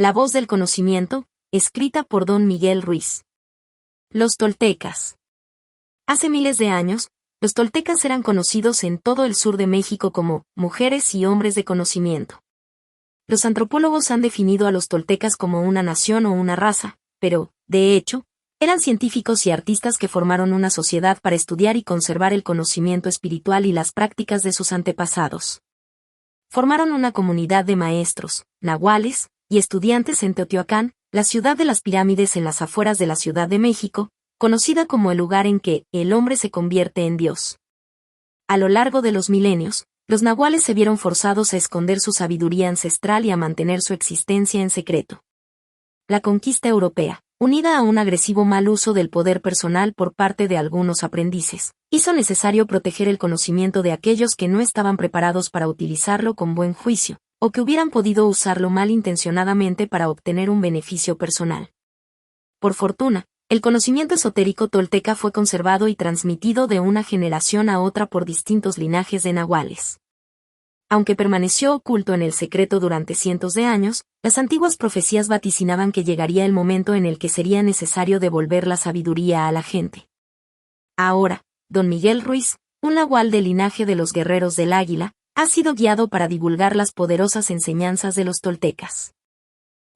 La voz del conocimiento, escrita por Don Miguel Ruiz. Los toltecas. Hace miles de años, los toltecas eran conocidos en todo el sur de México como mujeres y hombres de conocimiento. Los antropólogos han definido a los toltecas como una nación o una raza, pero, de hecho, eran científicos y artistas que formaron una sociedad para estudiar y conservar el conocimiento espiritual y las prácticas de sus antepasados. Formaron una comunidad de maestros, nahuales, y estudiantes en Teotihuacán, la ciudad de las pirámides en las afueras de la Ciudad de México, conocida como el lugar en que el hombre se convierte en Dios. A lo largo de los milenios, los nahuales se vieron forzados a esconder su sabiduría ancestral y a mantener su existencia en secreto. La conquista europea, unida a un agresivo mal uso del poder personal por parte de algunos aprendices, hizo necesario proteger el conocimiento de aquellos que no estaban preparados para utilizarlo con buen juicio, o que hubieran podido usarlo malintencionadamente para obtener un beneficio personal. Por fortuna, el conocimiento esotérico tolteca fue conservado y transmitido de una generación a otra por distintos linajes de nahuales. Aunque permaneció oculto en el secreto durante cientos de años, las antiguas profecías vaticinaban que llegaría el momento en el que sería necesario devolver la sabiduría a la gente. Ahora, Don Miguel Ruiz, un nahual del linaje de los guerreros del águila, ha sido guiado para divulgar las poderosas enseñanzas de los toltecas.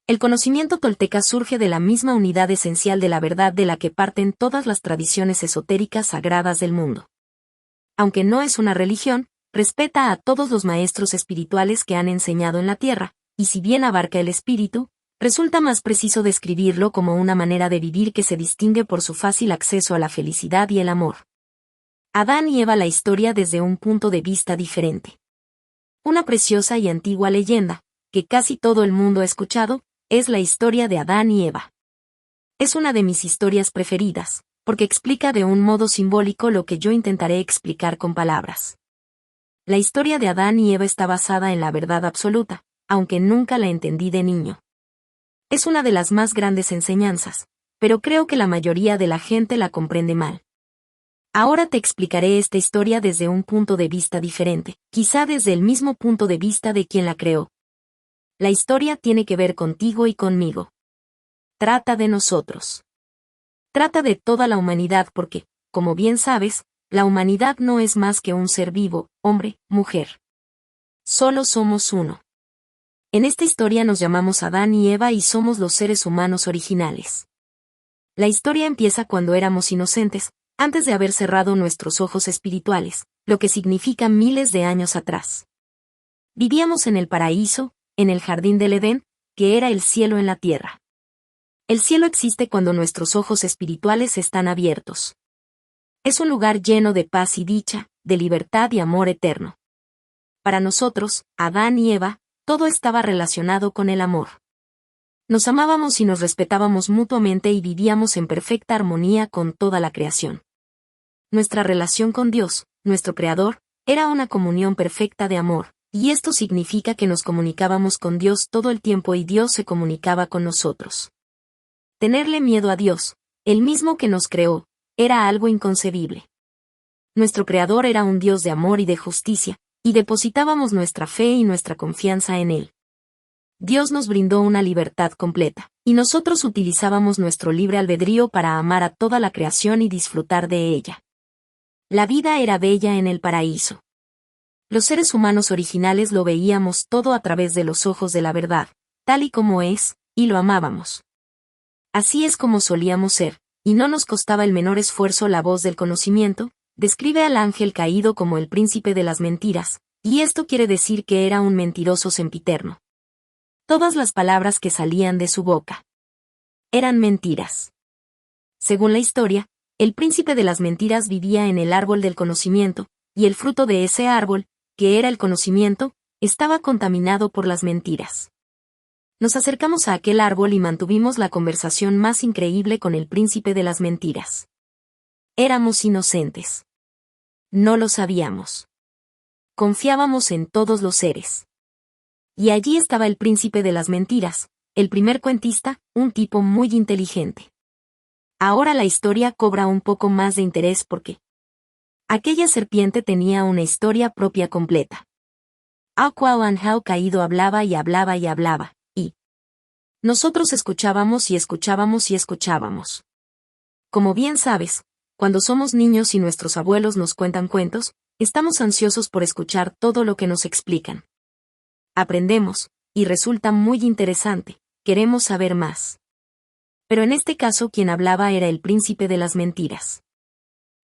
El conocimiento tolteca surge de la misma unidad esencial de la verdad de la que parten todas las tradiciones esotéricas sagradas del mundo. Aunque no es una religión, respeta a todos los maestros espirituales que han enseñado en la tierra, y si bien abarca el espíritu, resulta más preciso describirlo como una manera de vivir que se distingue por su fácil acceso a la felicidad y el amor. Adán y Eva, la historia desde un punto de vista diferente. Una preciosa y antigua leyenda, que casi todo el mundo ha escuchado, es la historia de Adán y Eva. Es una de mis historias preferidas, porque explica de un modo simbólico lo que yo intentaré explicar con palabras. La historia de Adán y Eva está basada en la verdad absoluta, aunque nunca la entendí de niño. Es una de las más grandes enseñanzas, pero creo que la mayoría de la gente la comprende mal. Ahora te explicaré esta historia desde un punto de vista diferente, quizá desde el mismo punto de vista de quien la creó. La historia tiene que ver contigo y conmigo. Trata de nosotros. Trata de toda la humanidad porque, como bien sabes, la humanidad no es más que un ser vivo, hombre, mujer. Solo somos uno. En esta historia nos llamamos Adán y Eva y somos los seres humanos originales. La historia empieza cuando éramos inocentes, antes de haber cerrado nuestros ojos espirituales, lo que significa miles de años atrás. Vivíamos en el paraíso, en el jardín del Edén, que era el cielo en la tierra. El cielo existe cuando nuestros ojos espirituales están abiertos. Es un lugar lleno de paz y dicha, de libertad y amor eterno. Para nosotros, Adán y Eva, todo estaba relacionado con el amor. Nos amábamos y nos respetábamos mutuamente y vivíamos en perfecta armonía con toda la creación. Nuestra relación con Dios, nuestro Creador, era una comunión perfecta de amor, y esto significa que nos comunicábamos con Dios todo el tiempo y Dios se comunicaba con nosotros. Tenerle miedo a Dios, el mismo que nos creó, era algo inconcebible. Nuestro Creador era un Dios de amor y de justicia, y depositábamos nuestra fe y nuestra confianza en Él. Dios nos brindó una libertad completa, y nosotros utilizábamos nuestro libre albedrío para amar a toda la creación y disfrutar de ella. La vida era bella en el paraíso. Los seres humanos originales lo veíamos todo a través de los ojos de la verdad, tal y como es, y lo amábamos. Así es como solíamos ser, y no nos costaba el menor esfuerzo. La voz del conocimiento describe al ángel caído como el príncipe de las mentiras, y esto quiere decir que era un mentiroso sempiterno. Todas las palabras que salían de su boca eran mentiras. Según la historia, el príncipe de las mentiras vivía en el árbol del conocimiento, y el fruto de ese árbol, que era el conocimiento, estaba contaminado por las mentiras. Nos acercamos a aquel árbol y mantuvimos la conversación más increíble con el príncipe de las mentiras. Éramos inocentes. No lo sabíamos. Confiábamos en todos los seres. Y allí estaba el príncipe de las mentiras, el primer cuentista, un tipo muy inteligente. Ahora la historia cobra un poco más de interés porque aquella serpiente tenía una historia propia completa. Aqualanjao caído hablaba y hablaba y hablaba, y Nosotros escuchábamos y escuchábamos y escuchábamos. Como bien sabes, cuando somos niños y nuestros abuelos nos cuentan cuentos, estamos ansiosos por escuchar todo lo que nos explican. Aprendemos, y resulta muy interesante, queremos saber más. Pero en este caso quien hablaba era el príncipe de las mentiras.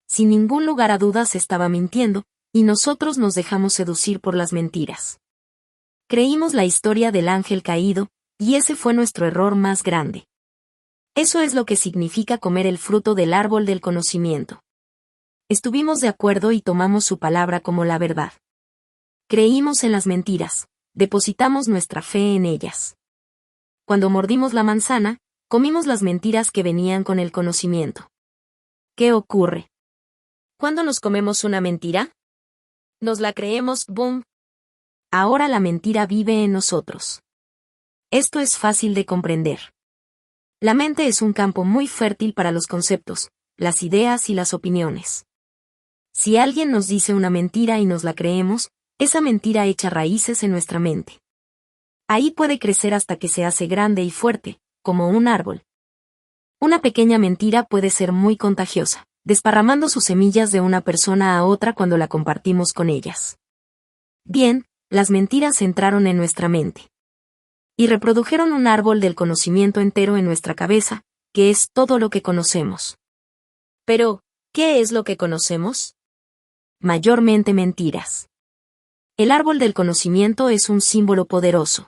Sin ningún lugar a dudas estaba mintiendo, y nosotros nos dejamos seducir por las mentiras. Creímos la historia del ángel caído, y ese fue nuestro error más grande. Eso es lo que significa comer el fruto del árbol del conocimiento. Estuvimos de acuerdo y tomamos su palabra como la verdad. Creímos en las mentiras, depositamos nuestra fe en ellas. Cuando mordimos la manzana, comimos las mentiras que venían con el conocimiento. ¿Qué ocurre? ¿Cuándo nos comemos una mentira? Nos la creemos, boom. Ahora la mentira vive en nosotros. Esto es fácil de comprender. La mente es un campo muy fértil para los conceptos, las ideas y las opiniones. Si alguien nos dice una mentira y nos la creemos, esa mentira echa raíces en nuestra mente. Ahí puede crecer hasta que se hace grande y fuerte, como un árbol. Una pequeña mentira puede ser muy contagiosa, desparramando sus semillas de una persona a otra cuando la compartimos con ellas. Bien, las mentiras entraron en nuestra mente. Y reprodujeron un árbol del conocimiento entero en nuestra cabeza, que es todo lo que conocemos. Pero, ¿qué es lo que conocemos? Mayormente mentiras. El árbol del conocimiento es un símbolo poderoso.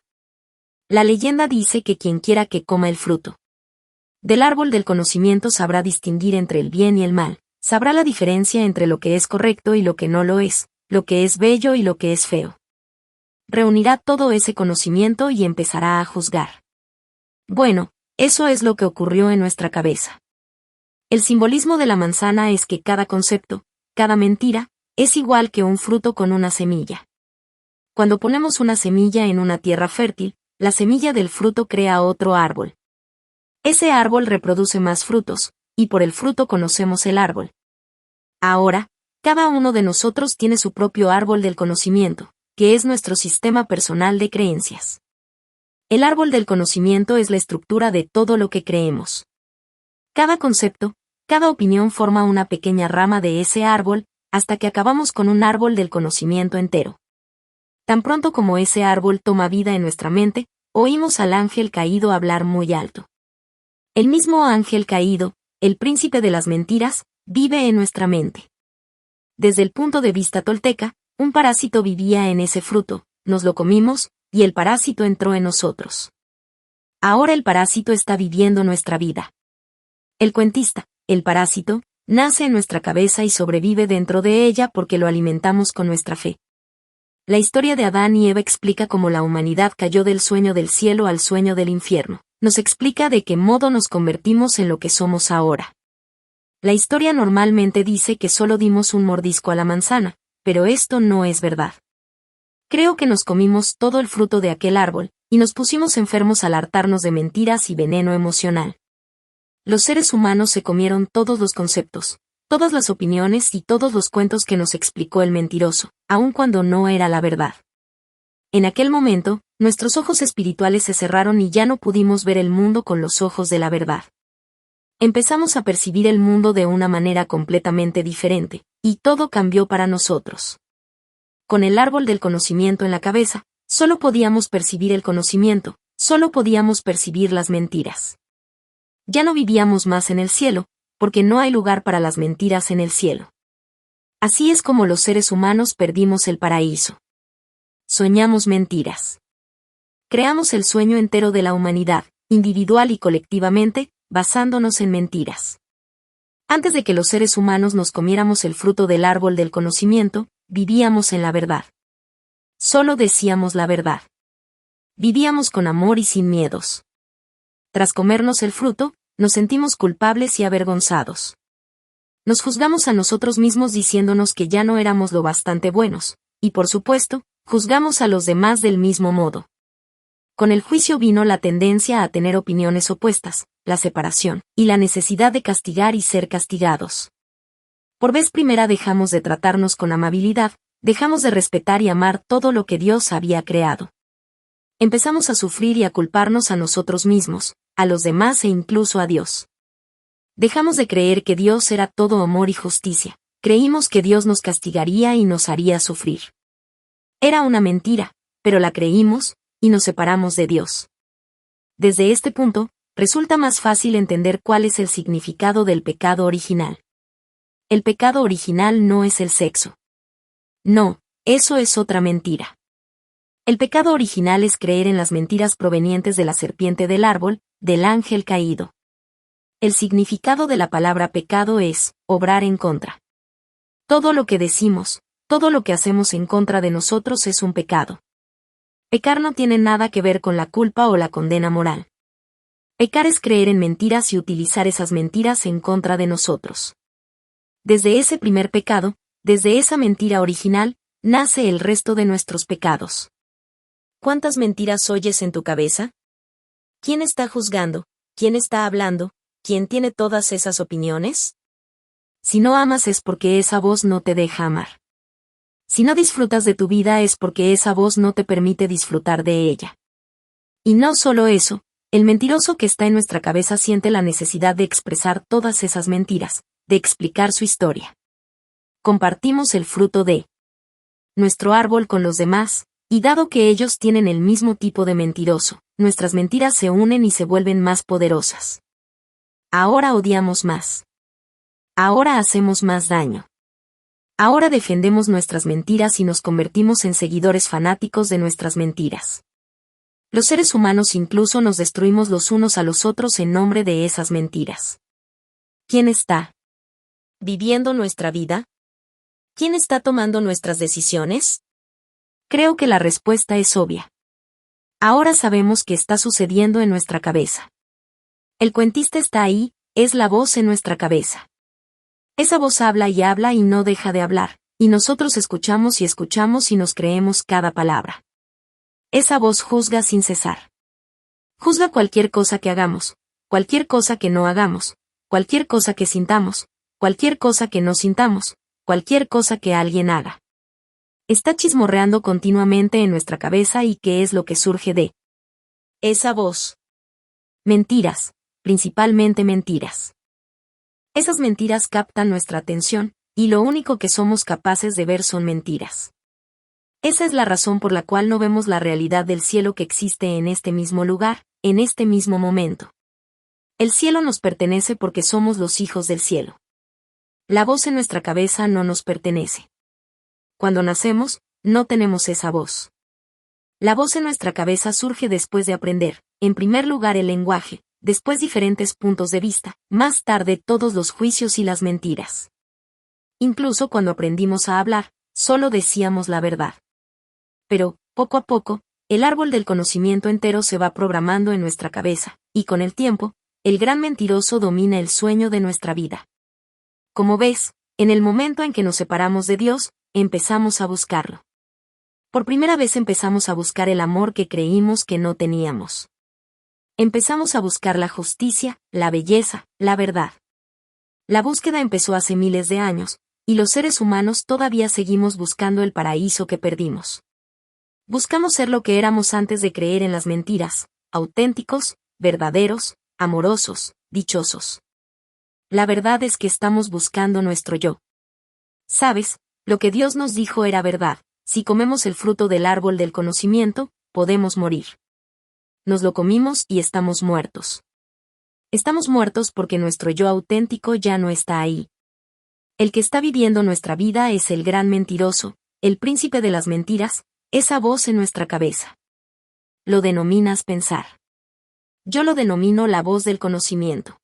La leyenda dice que quien quiera que coma el fruto del árbol del conocimiento sabrá distinguir entre el bien y el mal, sabrá la diferencia entre lo que es correcto y lo que no lo es, lo que es bello y lo que es feo. Reunirá todo ese conocimiento y empezará a juzgar. Bueno, eso es lo que ocurrió en nuestra cabeza. El simbolismo de la manzana es que cada concepto, cada mentira, es igual que un fruto con una semilla. Cuando ponemos una semilla en una tierra fértil, la semilla del fruto crea otro árbol. Ese árbol reproduce más frutos, y por el fruto conocemos el árbol. Ahora, cada uno de nosotros tiene su propio árbol del conocimiento, que es nuestro sistema personal de creencias. El árbol del conocimiento es la estructura de todo lo que creemos. Cada concepto, cada opinión forma una pequeña rama de ese árbol, hasta que acabamos con un árbol del conocimiento entero. Tan pronto como ese árbol toma vida en nuestra mente, oímos al ángel caído hablar muy alto. El mismo ángel caído, el príncipe de las mentiras, vive en nuestra mente. Desde el punto de vista tolteca, un parásito vivía en ese fruto, nos lo comimos, y el parásito entró en nosotros. Ahora el parásito está viviendo nuestra vida. El cuentista, el parásito, nace en nuestra cabeza y sobrevive dentro de ella porque lo alimentamos con nuestra fe. La historia de Adán y Eva explica cómo la humanidad cayó del sueño del cielo al sueño del infierno. Nos explica de qué modo nos convertimos en lo que somos ahora. La historia normalmente dice que solo dimos un mordisco a la manzana, pero esto no es verdad. Creo que nos comimos todo el fruto de aquel árbol, y nos pusimos enfermos al hartarnos de mentiras y veneno emocional. Los seres humanos se comieron todos los conceptos, todas las opiniones y todos los cuentos que nos explicó el mentiroso, aun cuando no era la verdad. En aquel momento, nuestros ojos espirituales se cerraron y ya no pudimos ver el mundo con los ojos de la verdad. Empezamos a percibir el mundo de una manera completamente diferente, y todo cambió para nosotros. Con el árbol del conocimiento en la cabeza, solo podíamos percibir el conocimiento, solo podíamos percibir las mentiras. Ya no vivíamos más en el cielo, porque no hay lugar para las mentiras en el cielo. Así es como los seres humanos perdimos el paraíso. Soñamos mentiras. Creamos el sueño entero de la humanidad, individual y colectivamente, basándonos en mentiras. Antes de que los seres humanos nos comiéramos el fruto del árbol del conocimiento, vivíamos en la verdad. Solo decíamos la verdad. Vivíamos con amor y sin miedos. Tras comernos el fruto, nos sentimos culpables y avergonzados. Nos juzgamos a nosotros mismos diciéndonos que ya no éramos lo bastante buenos, y por supuesto, juzgamos a los demás del mismo modo. Con el juicio vino la tendencia a tener opiniones opuestas, la separación, y la necesidad de castigar y ser castigados. Por vez primera dejamos de tratarnos con amabilidad, dejamos de respetar y amar todo lo que Dios había creado. Empezamos a sufrir y a culparnos a nosotros mismos, a los demás e incluso a Dios. Dejamos de creer que Dios era todo amor y justicia. Creímos que Dios nos castigaría y nos haría sufrir. Era una mentira, pero la creímos, y nos separamos de Dios. Desde este punto, resulta más fácil entender cuál es el significado del pecado original. El pecado original no es el sexo. No, eso es otra mentira. El pecado original es creer en las mentiras provenientes de la serpiente del árbol, del ángel caído. El significado de la palabra pecado es obrar en contra. Todo lo que decimos, todo lo que hacemos en contra de nosotros es un pecado. Pecar no tiene nada que ver con la culpa o la condena moral. Pecar es creer en mentiras y utilizar esas mentiras en contra de nosotros. Desde ese primer pecado, desde esa mentira original, nace el resto de nuestros pecados. ¿Cuántas mentiras oyes en tu cabeza? ¿Quién está juzgando? ¿Quién está hablando? ¿Quién tiene todas esas opiniones? Si no amas es porque esa voz no te deja amar. Si no disfrutas de tu vida es porque esa voz no te permite disfrutar de ella. Y no solo eso, el mentiroso que está en nuestra cabeza siente la necesidad de expresar todas esas mentiras, de explicar su historia. Compartimos el fruto de nuestro árbol con los demás, y dado que ellos tienen el mismo tipo de mentiroso, nuestras mentiras se unen y se vuelven más poderosas. Ahora odiamos más. Ahora hacemos más daño. Ahora defendemos nuestras mentiras y nos convertimos en seguidores fanáticos de nuestras mentiras. Los seres humanos incluso nos destruimos los unos a los otros en nombre de esas mentiras. ¿Quién está viviendo nuestra vida? ¿Quién está tomando nuestras decisiones? Creo que la respuesta es obvia. Ahora sabemos qué está sucediendo en nuestra cabeza. El cuentista está ahí, es la voz en nuestra cabeza. Esa voz habla y no deja de hablar, y nosotros escuchamos y nos creemos cada palabra. Esa voz juzga sin cesar. Juzga cualquier cosa que hagamos, cualquier cosa que no hagamos, cualquier cosa que sintamos, cualquier cosa que no sintamos, cualquier cosa que alguien haga. Está chismorreando continuamente en nuestra cabeza y ¿qué es lo que surge de esa voz? Mentiras, principalmente mentiras. Esas mentiras captan nuestra atención, y lo único que somos capaces de ver son mentiras. Esa es la razón por la cual no vemos la realidad del cielo que existe en este mismo lugar, en este mismo momento. El cielo nos pertenece porque somos los hijos del cielo. La voz en nuestra cabeza no nos pertenece. Cuando nacemos, no tenemos esa voz. La voz en nuestra cabeza surge después de aprender, en primer lugar el lenguaje, después diferentes puntos de vista, más tarde todos los juicios y las mentiras. Incluso cuando aprendimos a hablar, solo decíamos la verdad. Pero, poco a poco, el árbol del conocimiento entero se va programando en nuestra cabeza, y con el tiempo, el gran mentiroso domina el sueño de nuestra vida. Como ves, en el momento en que nos separamos de Dios, empezamos a buscarlo. Por primera vez empezamos a buscar el amor que creímos que no teníamos. Empezamos a buscar la justicia, la belleza, la verdad. La búsqueda empezó hace miles de años, y los seres humanos todavía seguimos buscando el paraíso que perdimos. Buscamos ser lo que éramos antes de creer en las mentiras, auténticos, verdaderos, amorosos, dichosos. La verdad es que estamos buscando nuestro yo. ¿Sabes? Lo que Dios nos dijo era verdad, si comemos el fruto del árbol del conocimiento, podemos morir. Nos lo comimos y estamos muertos. Estamos muertos porque nuestro yo auténtico ya no está ahí. El que está viviendo nuestra vida es el gran mentiroso, el príncipe de las mentiras, esa voz en nuestra cabeza. Lo denominas pensar. Yo lo denomino la voz del conocimiento.